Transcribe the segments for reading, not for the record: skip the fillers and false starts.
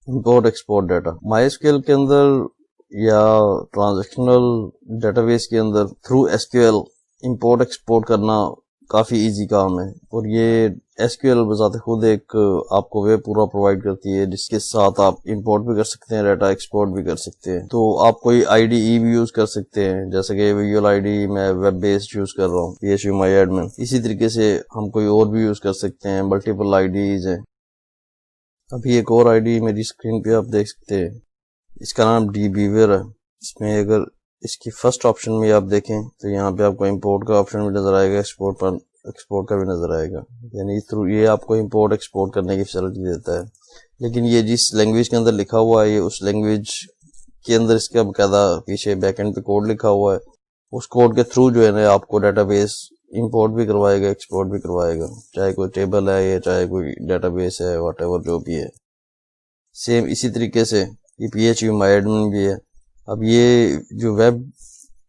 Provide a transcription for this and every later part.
import export data MySQL के अंदर या ट्रांजैक्शनल डेटाबेस के अंदर थ्रू SQL import export करना काफ़ी इजी काम है, और ये SQL बजाते खुद एक आपको वे पूरा प्रोवाइड करती है जिसके साथ आप इंपोर्ट भी कर सकते हैं, डाटा एक्सपोर्ट भी कर सकते हैं। तो आप कोई IDE भी यूज़ कर सकते हैं, जैसे कि विजुअल ID मैं वेब बेस्ड यूज़ कर रहा हूँ PHP MyAdmin। इसी तरीके से हम कोई और भी यूज़ कर सकते हैं, मल्टीपल IDEs हैं। अभी एक और ID मेरी स्क्रीन पे आप देख सकते हैं, इसका नाम dbeaver है। इसमें अगर इसकी फर्स्ट ऑप्शन में आप देखें तो यहाँ पे आपको इंपोर्ट का ऑप्शन भी नजर आएगा, एक्सपोर्ट का भी नजर आएगा, यानी थ्रू ये आपको इंपोर्ट एक्सपोर्ट करने की फैसिलिटी देता है। लेकिन ये जिस लैंग्वेज के अंदर लिखा हुआ है, ये उस लैंग्वेज के अंदर इसका बकायदा पीछे बैकएंड पे कोड लिखा हुआ है। उस कोड के थ्रू जो है ना आपको डेटाबेस इंपोर्ट भी करवाएगा, एक्सपोर्ट भी करवाएगा, चाहे कोई टेबल है या चाहे कोई डेटाबेस है, व्हाटएवर जो भी है। सेम इसी तरीके से ये PHP MyAdmin भी है। अब ये जो वेब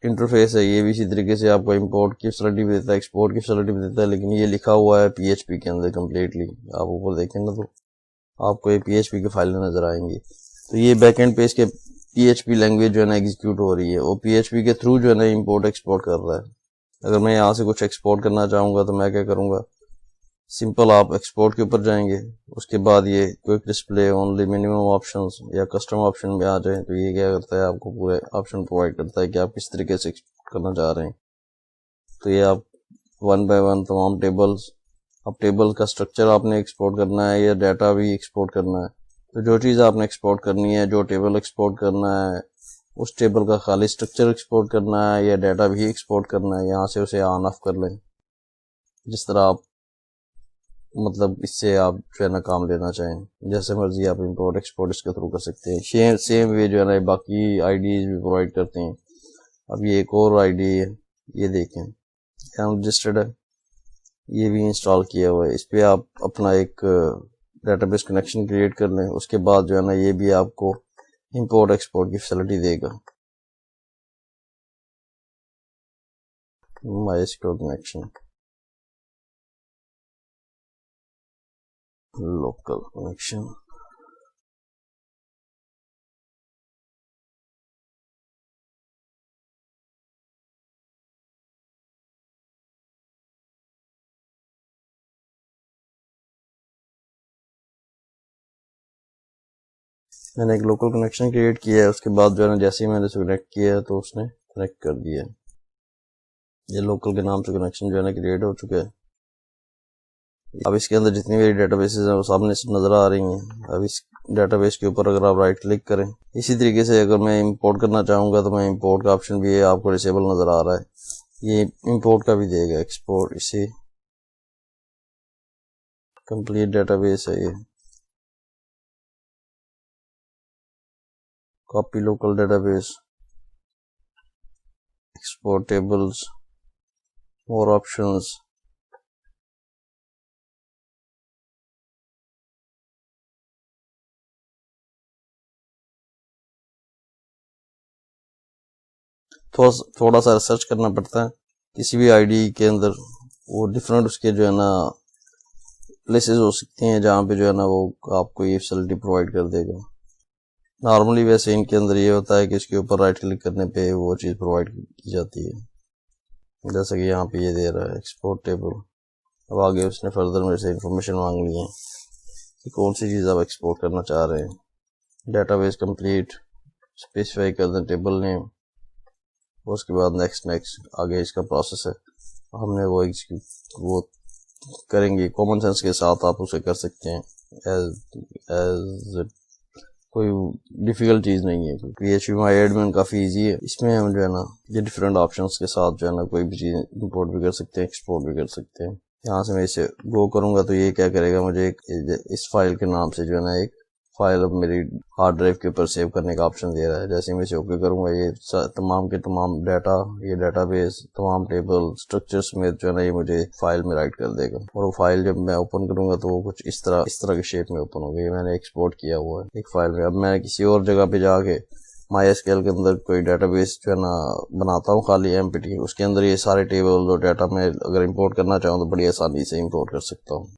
इंटरफेस है ये भी इसी तरीके से आपको इंपोर्ट की फैसिलिटी भी देता है, एक्सपोर्ट की फैसिलिटी भी देता है, लेकिन ये लिखा हुआ है PHP के अंदर कम्प्लीटली। आप ऊपर देखें ना तो आपको ये PHP की फाइलें नजर आएंगी। तो ये बैकएंड पे इसके PHP लैंग्वेज जो है ना एग्जीक्यूट हो रही है, वो PHP के थ्रू जो है ना इंपोर्ट एक्सपोर्ट कर रहा है। अगर मैं यहाँ से कुछ एक्सपोर्ट करना चाहूँगा तो मैं क्या करूँगा, सिंपल आप एक्सपोर्ट के ऊपर जाएंगे, उसके बाद ये quick display only minimum options या कस्टम ऑप्शन में आ जाए तो ये क्या करता है, आपको पूरे ऑप्शन प्रोवाइड करता है कि आप किस तरीके से एक्सपोर्ट करना चाह रहे हैं। तो ये आप 1 बाय 1 तमाम टेबल्स, अब टेबल का स्ट्रक्चर आपने एक्सपोर्ट करना है या डाटा भी एक्सपोर्ट करना है, तो जो चीज़ आपने एक्सपोर्ट करनी है, जो टेबल एक्सपोर्ट करना है, उस टेबल का खाली स्ट्रक्चर एक्सपोर्ट करना है या डाटा भी एक्सपोर्ट करना है, यहाँ से उसे ऑन ऑफ कर लें जिस तरह आप मतलब इससे आप जो है ना काम लेना चाहें, जैसे मर्जी आप इंपोर्ट एक्सपोर्ट इसके थ्रू कर सकते हैं। सेम वे जो है ना बाकी IDs भी प्रोवाइड करते हैं। अब ये एक और ID है, ये देखें यहाँ रजिस्टर्ड है, ये भी इंस्टॉल किया हुआ है। इस पर आप अपना एक डेटाबेस कनेक्शन क्रिएट कर लें, उसके बाद जो है ना ये भी आपको इंपोर्ट एक्सपोर्ट की फैसिलिटी देगा। MySQL कनेक्शन, लोकल कनेक्शन, मैंने एक लोकल कनेक्शन क्रिएट किया है। उसके बाद जो है ना जैसे ही मैंने इसे कनेक्ट किया है तो उसने कनेक्ट कर दिया है। ये लोकल के नाम से कनेक्शन जो है ना क्रिएट हो चुका है। अब इसके अंदर जितनी मेरी डेटाबेसेस हैं वो सामने से नजर आ रही हैं। अब इस डेटाबेस के ऊपर अगर आप राइट क्लिक करें, इसी तरीके से अगर मैं इंपोर्ट करना चाहूँगा तो मैं इंपोर्ट का ऑप्शन भी है, आपको डिसेबल नजर आ रहा है, ये इंपोर्ट का भी देगा। एक्सपोर्ट, इसे कंप्लीट डेटाबेस है ये, copy local database, export tables, more options, थोड़ा सा रिसर्च करना पड़ता है किसी भी ID के अंदर। वो डिफरेंट उसके जो है ना प्लेसेस हो सकती हैं जहाँ पे जो है ना वो आपको ये फैसिलिटी प्रोवाइड कर देगा। नॉर्मली वैसे इनके अंदर ये होता है कि इसके ऊपर राइट क्लिक करने पे वो चीज़ प्रोवाइड की जाती है, जैसे कि यहाँ पे ये दे रहा है एक्सपोर्ट टेबल। अब आगे उसने फर्दर मेरे से इंफॉर्मेशन मांग ली है कि कौन सी चीज़ आप एक्सपोर्ट करना चाह रहे हैं। डेटाबेस कंप्लीट, स्पेसिफाई कर दें टेबल नेम, उसके बाद नेक्स्ट आगे इसका प्रोसेस है, हमने वो करेंगे। कॉमन सेंस के साथ आप उसे कर सकते हैं, एज कोई डिफिकल्ट चीज़ नहीं है। PHP MyAdmin काफ़ी इजी है, इसमें हम जो है ना ये डिफरेंट ऑप्शंस के साथ जो है ना कोई भी चीज़ इंपोर्ट भी कर सकते हैं, एक्सपोर्ट भी कर सकते हैं। यहाँ से मैं इसे गो करूँगा तो ये क्या करेगा, मुझे इस फाइल के नाम से जो है ना एक फाइल अब मेरी हार्ड ड्राइव के ऊपर सेव करने का ऑप्शन दे रहा है। जैसे मैं इसे ओके करूँगा, ये तमाम के तमाम डाटा, ये डाटाबेस, तमाम टेबल स्ट्रक्चर समेत जो है ना ये मुझे फाइल में राइट कर देगा। और वो फाइल जब मैं ओपन करूँगा तो वो कुछ इस तरह की शेप में ओपन होगी। मैंने एक्सपोर्ट किया हुआ है एक फाइल में। अब मैं किसी और जगह पे जाके MySQL के अंदर कोई डेटाबेस जो है ना बनाता हूँ खाली एम्प्टी, उसके अंदर ये सारे टेबल और डाटा मैं अगर इंपोर्ट करना चाहूँ तो बड़ी आसानी से इंपोर्ट कर सकता हूँ।